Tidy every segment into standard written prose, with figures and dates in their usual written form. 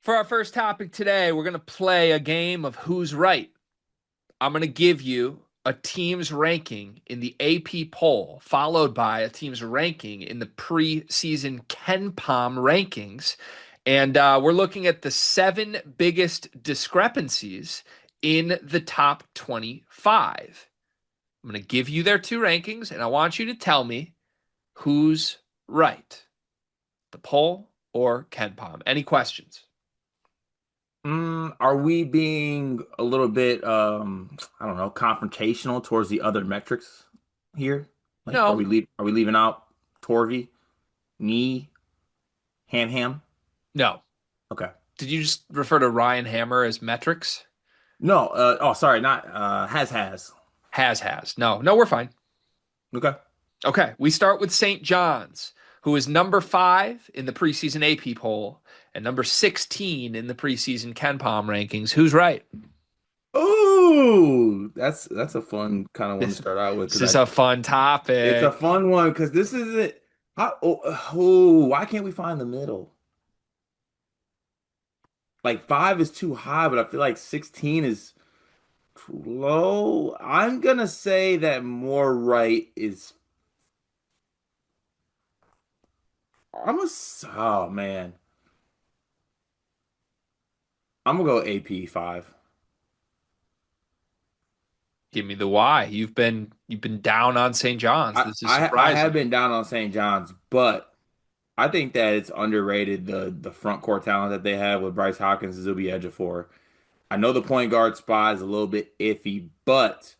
For our first topic today, we're going to play a game of Who's Right. I'm going to give you a team's ranking in the AP poll, followed by a team's ranking in the preseason KenPom rankings. And we're looking at the seven biggest discrepancies in the top 25. I'm going to give you their two rankings, and I want you to tell me who's right, the poll or KenPom. Any questions? Are we being a little bit, I don't know, confrontational towards the other metrics here? Like, No, are we leaving out Torvy, me, Ham? no. Okay. Did you just refer to Ryan Hammer as metrics? No, oh, sorry, not has. Has. No, no, we're fine. Okay. Okay, we start with St. John's, who is number five in the preseason AP poll and number 16 in the preseason KenPom rankings. Who's right? Ooh, that's a fun kind of one to This, start out with this because is I a fun it's a topic. fun one because this is it. Why can't we find the middle? Like 5 is too high, but I feel like 16 is too low. I'm gonna say that more right is. Oh man, I'm gonna go AP 5. Give me the why. You've been down on St. John's. This is I have surprising. been down on St. John's, but I think that it's underrated the front court talent that they have with Bryce Hawkins and Zuby Ejiofor. I know the point guard spot is a little bit iffy, but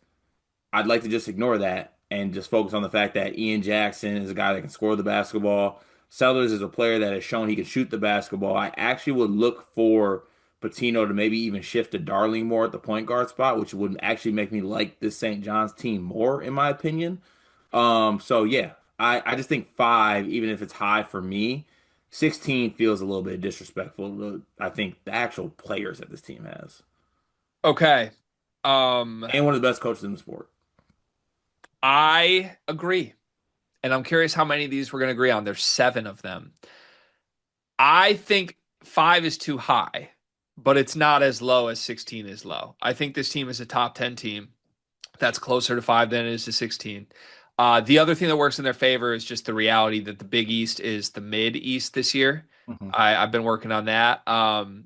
I'd like to just ignore that and just focus on the fact that Ian Jackson is a guy that can score the basketball. Sellers is a player that has shown he can shoot the basketball. I actually would look for Patino to maybe even shift to Darling more at the point guard spot, which would actually make me like this St. John's team more, in my opinion. So yeah, I just think 5, even if it's high for me, 16 feels a little bit disrespectful to, I think, the actual players that this team has. Okay. Um, And one of the best coaches in the sport. I agree. And I'm curious how many of these we're going to agree on. There's seven of them. I think five is too high, but it's not as low as 16 is low. I think this team is a top 10 team. That's closer to five than it is to 16. The other thing that works in their favor is just the reality that the Big East is the Mid East this year. Mhm. I've been working on that.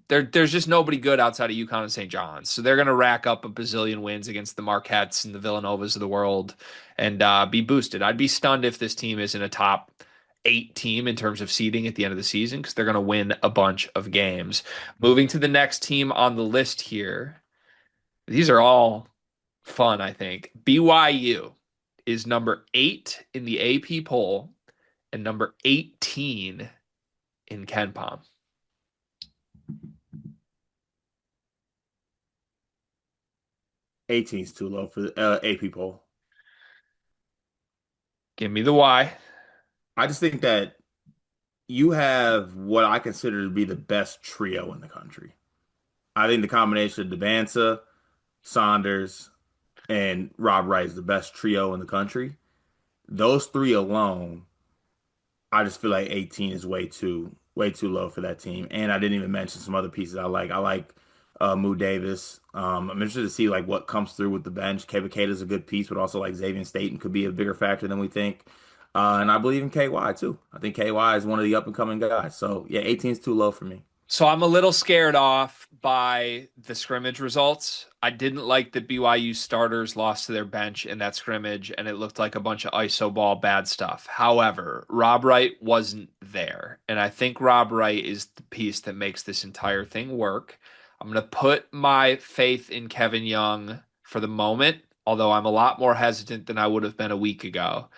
There's just nobody good outside of UConn and St. John's. So they're going to rack up a bazillion wins against the Marquettes and the Villanovas of the world and be boosted. I'd be stunned if this team isn't a top eight team in terms of seeding at the end of the season because they're going to win a bunch of games. Moving to the next team on the list here. These are all fun, I think. BYU is number eight in the AP poll and number 18 in KenPom. 18 is too low for the AP poll. Give me the why. I just think that you have what I consider to be the best trio in the country. I think the combination of Devanza, Saunders, and Rob Wright is the best trio in the country. Those three alone, I just feel like 18 is way too low for that team. And I didn't even mention some other pieces I like. I like Moo Davis. I'm interested to see like what comes through with the bench. Kevin is a good piece, but also like Xavier Staten could be a bigger factor than we think. And I believe in KY too. I think KY is one of the up and coming guys. So yeah, 18 is too low for me. So I'm a little scared off by the scrimmage results. I didn't like that BYU starters lost to their bench in that scrimmage, and it looked like a bunch of ISO ball bad stuff. However, Rob Wright wasn't there, and I think Rob Wright is the piece that makes this entire thing work. I'm going to put my faith in Kevin Young for the moment, although I'm a lot more hesitant than I would have been a week ago.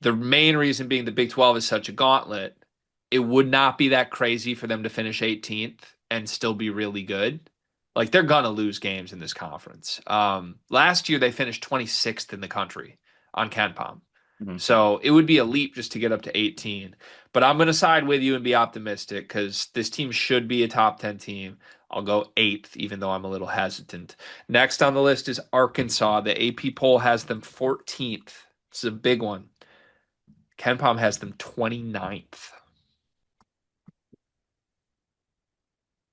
The main reason being the Big 12 is such a gauntlet. It would not be that crazy for them to finish 18th and still be really good. Like they're gonna lose games in this conference. Last year they finished 26th in the country on KenPom. Mhm. So it would be a leap just to get up to 18. But I'm going to side with you and be optimistic because this team should be a top 10 team. I'll go eighth, even though I'm a little hesitant. Next on the list is Arkansas. The AP poll has them 14th. It's a big one. KenPom has them 29th.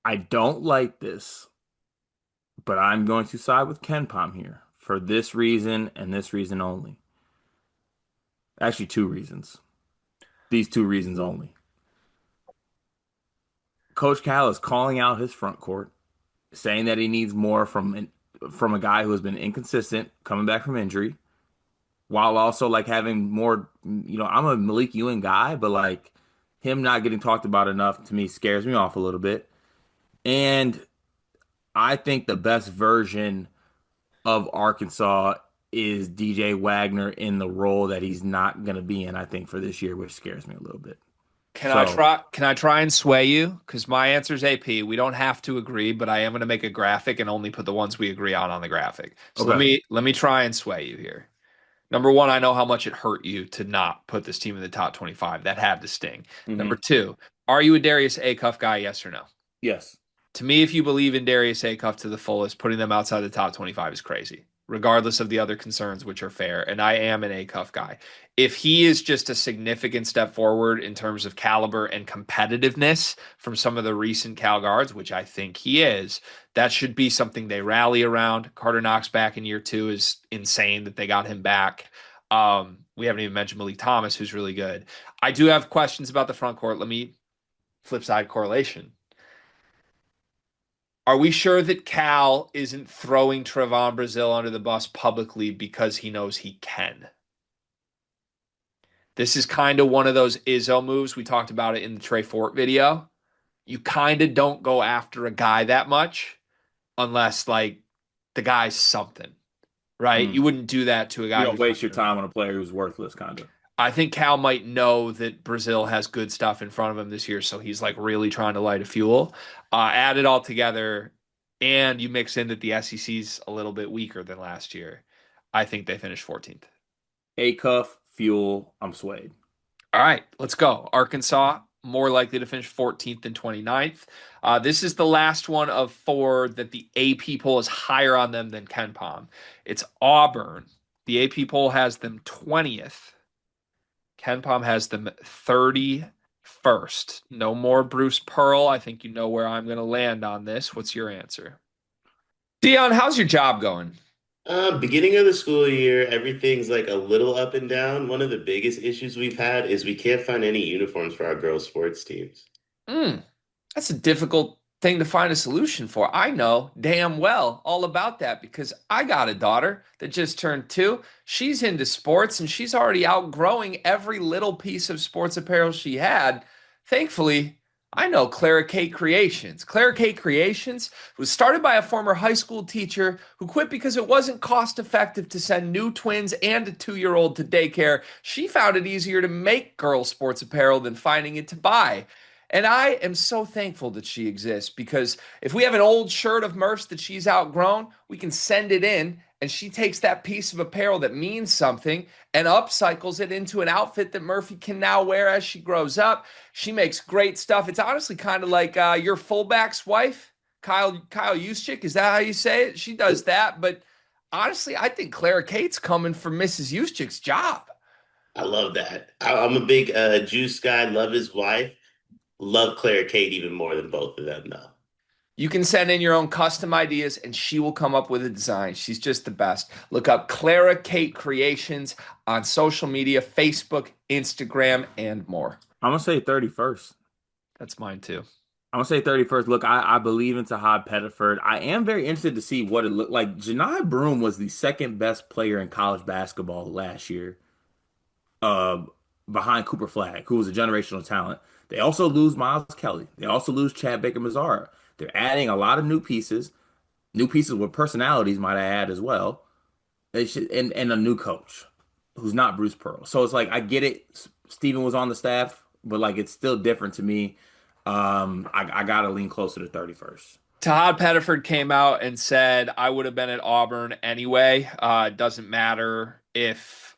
I don't like this, but I'm going to side with KenPom here for this reason and this reason only. Actually, two reasons. These two reasons only. Coach Cal is calling out his front court, saying that he needs more from a guy who has been inconsistent coming back from injury, while also like having more. I'm a Malik Ewing guy, but like him not getting talked about enough to me scares me off a little bit. And I think the best version of Arkansas is DJ Wagner in the role that he's not going to be in, I think, for this year, which scares me a little bit. So, Can I try and sway you? Because my answer is AP. We don't have to agree, but I am going to make a graphic and only put the ones we agree on the graphic. So okay. let me try and sway you here. Number one, I know how much it hurt you to not put this team in the top 25. That had to sting. Number Hmm. two, are you a Darius Acuff guy? Yes or no? Yes. To me, if you believe in Darius Acuff to the fullest, putting them outside the top 25 is crazy, regardless of the other concerns, which are fair. And I am an Acuff guy. If he is just a significant step forward in terms of caliber and competitiveness from some of the recent Cal guards, which I think he is, that should be something they rally around. Carter Knox back in year two is insane that they got him back. We haven't even mentioned Malik Thomas, who's really good. I do have questions about the front court. Let me flip side correlation. Are we sure that Cal isn't throwing Trevon Brazil under the bus publicly because he knows he can? This is kind of one of those Izzo moves. We talked about it in the Trey Fort video. You kind of don't go after a guy that much unless like the guy's something, right? Mm. You wouldn't do that to a You guy don't who's not waste your doing time on a player who's worthless, kind of. I think Cal might know that Brazil has good stuff in front of him this year, so he's like really trying to light a fuel. Add it all together, and you mix in that the SEC's a little bit weaker than last year. I think they finished 14th. A cuff, fuel, I'm swayed. All right, let's go. Arkansas, more likely to finish 14th than 29th. This is the last one of four that the AP poll is higher on them than KenPom. It's Auburn. The AP poll has them 20th. KenPom has them 31st. No more Bruce Pearl. I think you know where I'm going to land on this. What's your answer? Dion, how's your job going? Beginning of the school year, everything's like a little up and down. One of the biggest issues we've had is we can't find any uniforms for our girls' sports teams. Mm, that's a difficult thing to find a solution for. I know damn well all about that because I got a daughter that just turned two. She's into sports and she's already outgrowing every little piece of sports apparel she had. Thankfully, I know Clara Kate Creations. Clara Kate Creations was started by a former high school teacher who quit because it wasn't cost effective to send new twins and a 2-year-old to daycare. She found it easier to make girl sports apparel than finding it to buy. And I am so thankful that she exists because if we have an old shirt of Murph's that she's outgrown, we can send it in and she takes that piece of apparel that means something and upcycles it into an outfit that Murphy can now wear as she grows up. She makes great stuff. It's honestly kind of like your fullback's wife, Kyle Juszczyk. Is that how you say it? She does that. But honestly, I think Clara Kate's coming for Mrs. Juszczyk's job. I love that. I'm a big Juice guy, love his wife, love Claire Kate even more than both of them, though. You can send in your own custom ideas and she will come up with a design. She's just the best. Look up Clara Kate Creations on social media, Facebook, Instagram, and more. I'm gonna say 31st. That's mine too. I'm gonna say 31st. Look, I believe in Tahad Pettiford. I am very interested to see what it looked like. Janai Broome was the second best player in college basketball last year, uh, behind Cooper Flagg, who was a generational talent. They also lose Miles Kelly. They also lose Chad Baker-Mazara. They're adding a lot of new pieces with personalities, might I add as well. They should, and a new coach who's not Bruce Pearl. So it's like I get it. Steven was on the staff, but like it's still different to me. I gotta lean closer to 31st. Todd Pettiford came out and said, I would have been at Auburn anyway. It doesn't matter if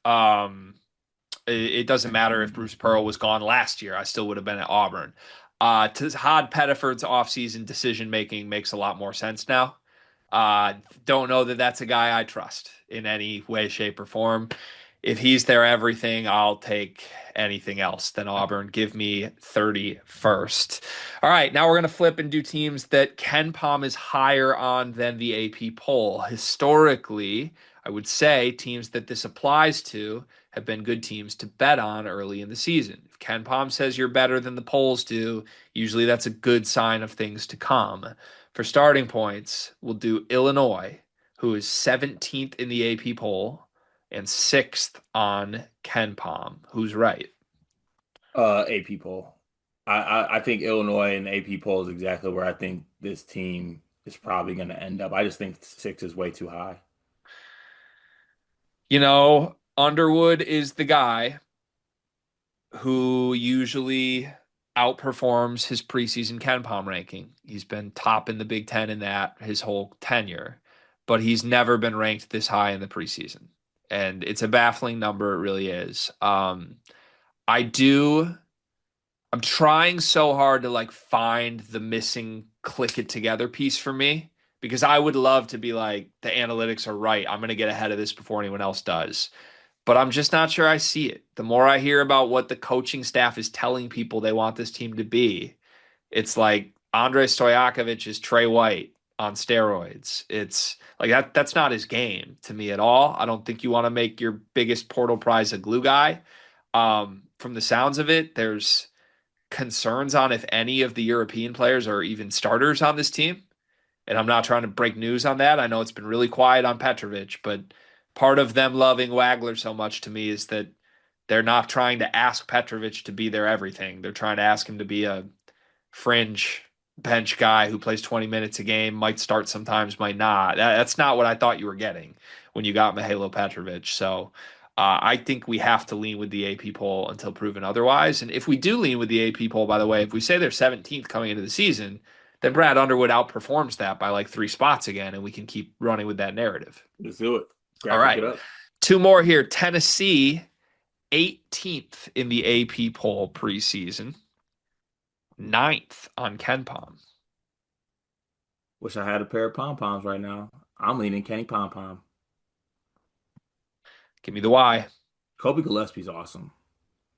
it doesn't matter if Bruce Pearl was gone last year. I still would have been at Auburn. Todd Pettiford's offseason decision making makes a lot more sense now. Don't know that that's a guy I trust in any way, shape, or form. if he's their everything, I'll take anything else than Auburn. Give me 31st. All right, now we're going to flip and do teams that KenPom is higher on than the AP poll. Historically, I would say teams that this applies to have been good teams to bet on early in the season. If KenPom says you're better than the polls do, usually that's a good sign of things to come. For starting points, we'll do Illinois, who is 17th in the AP poll and 6th on KenPom. Who's right? AP poll. I think Illinois and AP poll is exactly where I think this team is probably going to end up. I just think 6 is way too high. Underwood is the guy who usually outperforms his preseason KenPom ranking. He's been top in the Big Ten in that his whole tenure, but he's never been ranked this high in the preseason. And it's a baffling number, it really is. I do I'm trying so hard to like find the missing click it together piece for me because I would love to be like the analytics are right. I'm going to get ahead of this before anyone else does. But I'm just not sure I see it. The more I hear about what the coaching staff is telling people they want this team to be, it's like Andrei Stojakovic is Trey White on steroids. It's like that's not his game to me at all. I don't think you want to make your biggest portal prize a glue guy. From the sounds of it, there's concerns on if any of the European players are even starters on this team. And I'm not trying to break news on that. I know it's been really quiet on Petrovic, but part of them loving Wagler so much to me is that they're not trying to ask Petrovic to be their everything. They're trying to ask him to be a fringe bench guy who plays 20 minutes a game, might start sometimes, might not. That's not what I thought you were getting when you got Mihailo Petrovic. So I think we have to lean with the AP poll until proven otherwise. And if we do lean with the AP poll, by the way, if we say they're 17th coming into the season, then Brad Underwood outperforms that by like 3 spots again, and we can keep running with that narrative. Let's do it. All Graphic right. it up. Two more here. Tennessee, 18th in the AP poll preseason, 9th on KenPom. Wish I had a pair of pom poms right now. I'm leaning Kenny Pom Pom. Give me the Y. Jacoby Gillespie's awesome.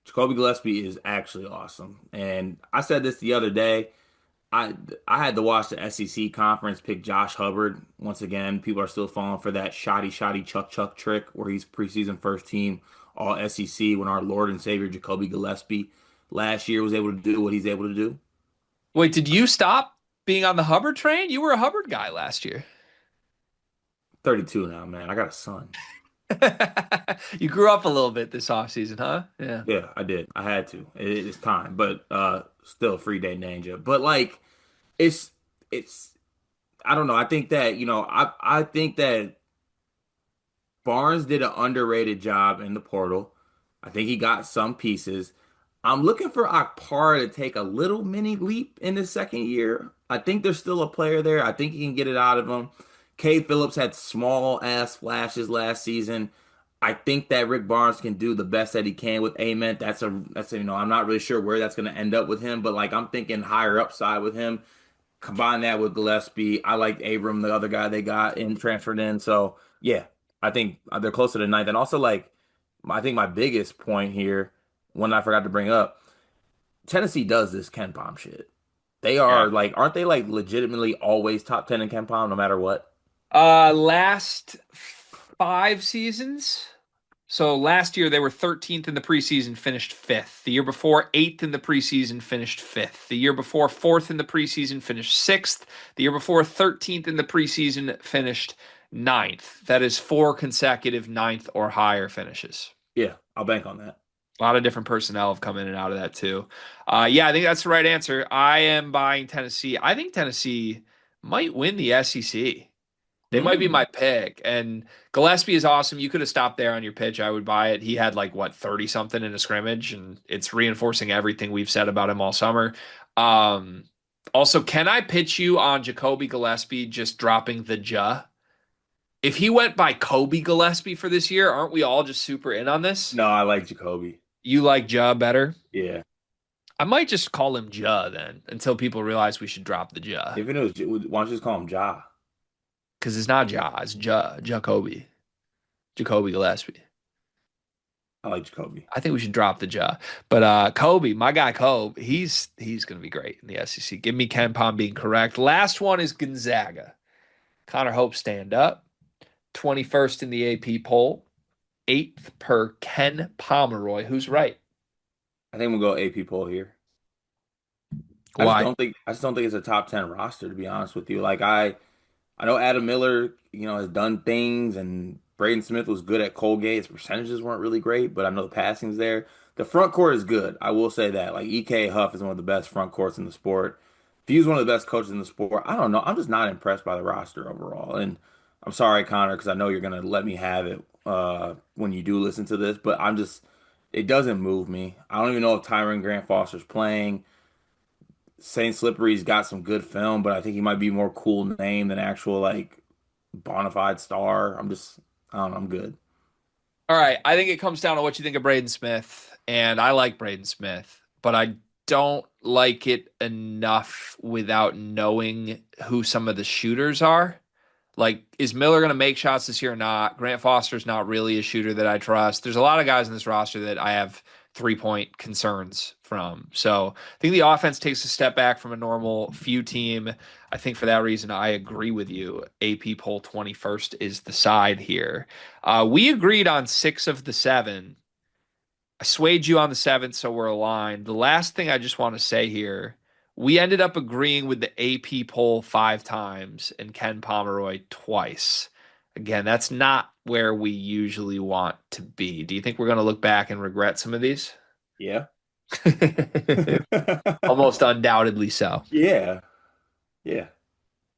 Jacoby Gillespie is actually awesome. And I said this the other day. I I had to watch the SEC conference pick Josh Hubbard. Once again, people are still falling for that shoddy chuck chuck trick where he's preseason first team all SEC when our Lord and Savior Jacoby Gillespie last year was able to do what he's able to do. Wait, did you stop being on the Hubbard train? You were a Hubbard guy last year. 32 now, man. I got a son. You grew up a little bit this offseason, huh? Yeah. Yeah, I did. I had to. It's time, but still free day ninja. But like, it's it's. I don't know. I think that I think that Barnes did an underrated job in the portal. I think he got some pieces. I'm looking for Akpar to take a little mini leap in his second year. I think there's still a player there. I think he can get it out of him. Cade Phillips had small ass flashes last season. I think that Rick Barnes can do the best that he can with Ament. I'm not really sure where that's going to end up with him, but like I'm thinking higher upside with him. Combine that with Gillespie. I like Abram, the other guy they got in transferred in. So yeah, I think they're closer to ninth. And also like I think my biggest point here, one I forgot to bring up, Tennessee does this Ken Pom shit. They Yeah. are like, aren't they like legitimately always top 10 in Ken Pom no matter what? Last 5 seasons. So last year they were 13th in the preseason, finished fifth. The year before, eighth in the preseason, finished fifth. The year before, fourth in the preseason, finished sixth. The year before, 13th in the preseason, finished ninth. That is 4 consecutive ninth or higher finishes. Yeah, I'll bank on that. A lot of different personnel have come in and out of that too. Yeah, I think that's the right answer. I am buying Tennessee. I think Tennessee might win the SEC. They might be Mm. my pick. And Gillespie is awesome. You could have stopped there on your pitch. I would buy it. He had like what 30 something in a scrimmage, and it's reinforcing everything we've said about him all summer. Um, Also, can I pitch you on Jacoby Gillespie just dropping the ja? If he went by Kobe Gillespie for this year, aren't we all just super in on this? No, I like Jacoby. You like Ja better? Yeah. I might just call him Ja then until people realize we should drop the Ja. Even though, why don't you just call him Ja? Because it's not Ja, it's Jacoby. Jacoby Gillespie. I like Jacoby. I think we should drop the Ja. But Kobe, my guy Kobe, he's going to be great in the SEC. Give me KenPom being correct. Last one is Gonzaga. Connor Hope stand up. 21st in the AP poll. 8th per Ken Pomeroy. Who's right? I think we'll go AP poll here. Why? I just don't think it's a top 10 roster, to be honest with you. I know Adam Miller, has done things, and Braden Smith was good at Colgate. His percentages weren't really great, but I know the passing's there. The front court is good. I will say that. Like EK Huff is one of the best front courts in the sport. If he was one of the best coaches in the sport, I don't know. I'm just not impressed by the roster overall. And I'm sorry, Connor, because I know you're gonna let me have it when you do listen to this, but it doesn't move me. I don't even know if Tyron Grant Foster's playing. Saint Slippery's got some good film, but I think he might be more cool name than actual like bona fide star. I don't know. I'm good. All right. I think it comes down to what you think of Braden Smith. And I like Braden Smith, but I don't like it enough without knowing who some of the shooters are. Like, is Miller going to make shots this year or not? Grant Foster's not really a shooter that I trust. There's a lot of guys in this roster that I have 3-point concerns from. So I think the offense takes a step back from a normal few team. I think for that reason, I agree with you. AP poll 21st is the side here. We agreed on 6 of the 7. I swayed you on the 7th, so we're aligned. The last thing I just want to say here, we ended up agreeing with the AP poll 5 times and Ken Pomeroy twice. Again, that's not where we usually want to be. Do you think we're going to look back and regret some of these? Yeah. Almost undoubtedly so. Yeah. Yeah.